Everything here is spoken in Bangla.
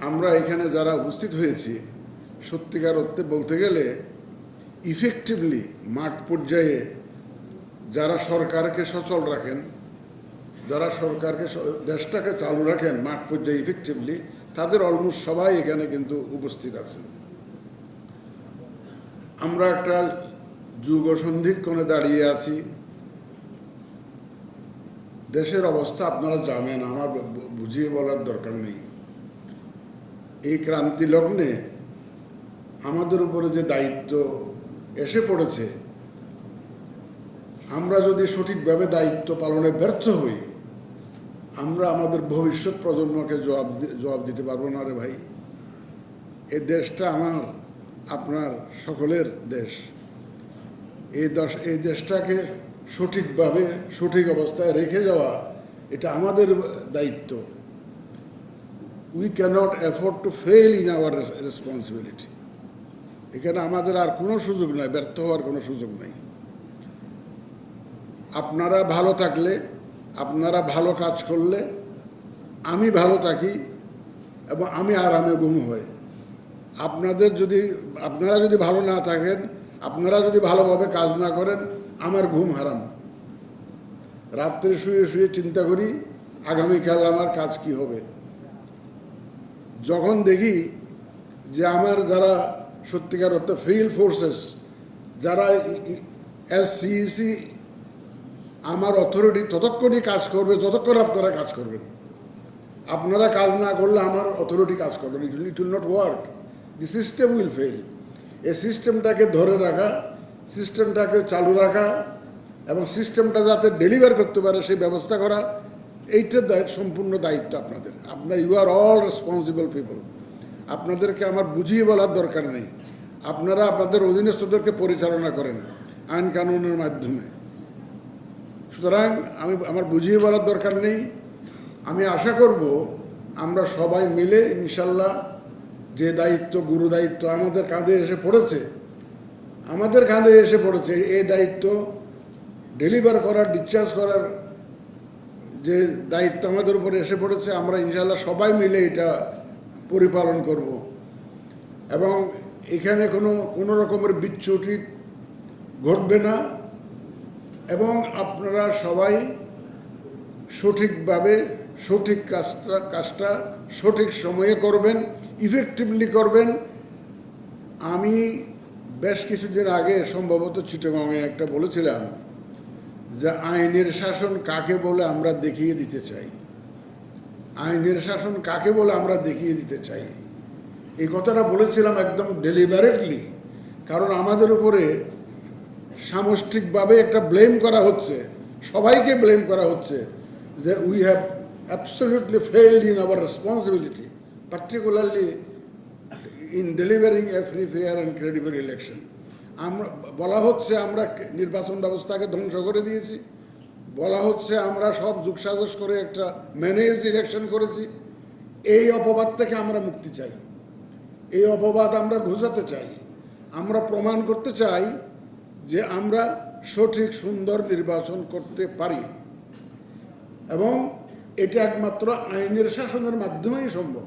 আমরা এখানে যারা উপস্থিত হয়েছি সত্যিকার অর্থে বলতে গেলে ইফেক্টিভলি মাঠ পর্যায়ে যারা সরকারকে সচল রাখেন, যারা সরকারকে দেশটাকে চালু রাখেন মাঠ পর্যায়ে ইফেক্টিভলি, তাদের অলমোস্ট সবাই এখানে কিন্তু উপস্থিত আছেন। আমরা একটা যুগ সন্ধিক্ষণে দাঁড়িয়ে আছি। দেশের অবস্থা আপনারা জানেন, আমার বুঝিয়ে বলার দরকার নেই। এই ক্রান্তি লগ্নে আমাদের উপরে যে দায়িত্ব এসে পড়েছে, আমরা যদি সঠিকভাবে দায়িত্ব পালনে ব্যর্থ হই, আমরা আমাদের ভবিষ্যৎ প্রজন্মকে জবাব দিতে পারবো না রে ভাই। এই দেশটা আমার, আপনার সকলের দেশ। এই দেশটাকে সঠিকভাবে সঠিক অবস্থায় রেখে যাওয়া এটা আমাদের দায়িত্ব। We can't afford to fail in our responsibility. এখানে আমাদের আর কোনো সুযোগ নাই, ব্যর্থ হওয়ার কোনো সুযোগ নেই। আপনারা ভালো থাকলে, আপনারা ভালো কাজ করলে আমি ভালো থাকি এবং আমি আরামে ঘুম হয়। আপনারা যদি ভালো না থাকেন, আপনারা যদি ভালোভাবে কাজ না করেন, আমার ঘুম হারাম। রাত্রে শুয়ে শুয়ে চিন্তা করি আগামীকাল আমার কাজ কি হবে। যখন দেখি যে আমার যারা সত্যিকার অর্থে ফিল্ড ফোর্সেস, যারা SCEC আমার অথরিটি ততক্ষণই কাজ করবে যতক্ষণ আপনারা কাজ করবেন। আপনারা কাজ না করলে আমার অথরিটি কাজ করবেন। It will not work. The system will fail. এই সিস্টেমটাকে ধরে রাখা, সিস্টেমটাকে চালু রাখা এবং সিস্টেমটা যাতে ডেলিভার করতে পারে সেই ব্যবস্থা করা, এইটার সম্পূর্ণ দায়িত্ব আপনাদের। You are all responsible people. আপনাদেরকে আমার বুঝিয়ে বলার দরকার নেই। আপনারা আপনাদের অধীনস্থদেরকে পরিচালনা করেন আইন কানুনের মাধ্যমে। সুতরাং আমার বুঝিয়ে বলার দরকার নেই। আমি আশা করব আমরা সবাই মিলে ইনশাল্লাহ যে দায়িত্ব, গুরু দায়িত্ব আমাদের কাঁধে এসে পড়েছে, এই দায়িত্ব ডেলিভার করার, ডিসচার্জ করার যে দায়িত্ব আমাদের উপরে এসে পড়েছে, আমরা ইনশাল্লাহ সবাই মিলে এটা পরিপালন করব এবং এখানে কোনো রকমের বিচ্যুতি ঘটবে না এবং আপনারা সবাই সঠিকভাবে সঠিক কাজটা সঠিক সময়ে করবেন, ইফেক্টিভলি করবেন। আমি বেশ কিছুদিন আগে সম্ভবত চিটাগংয়ে একটা বলেছিলাম যে আইনের শাসন কাকে বলে আমরা দেখিয়ে দিতে চাই। আইনের শাসন কাকে বলে আমরা দেখিয়ে দিতে চাই, এই কথাটা বলেছিলাম একদম ডেলিবারেটলি। কারণ আমাদের উপরে সামষ্টিকভাবে একটা ব্লেম করা হচ্ছে, সবাইকে ব্লেম করা হচ্ছে যে we have absolutely failed in our responsibility, particularly in delivering A free, fair and credible election. বলা হচ্ছে আমরা নির্বাচন ব্যবস্থাকে ধ্বংস করে দিয়েছি, বলা হচ্ছে আমরা সব যুগসাজশ করে একটা ম্যানেজড ইলেকশন করেছি। এই অপবাদ থেকে আমরা মুক্তি চাই, এই অপবাদ আমরা ঘোচাতে চাই। আমরা প্রমাণ করতে চাই যে আমরা সঠিক সুন্দর নির্বাচন করতে পারি এবং এটা একমাত্র আইনের শাসনের মাধ্যমেই সম্ভব।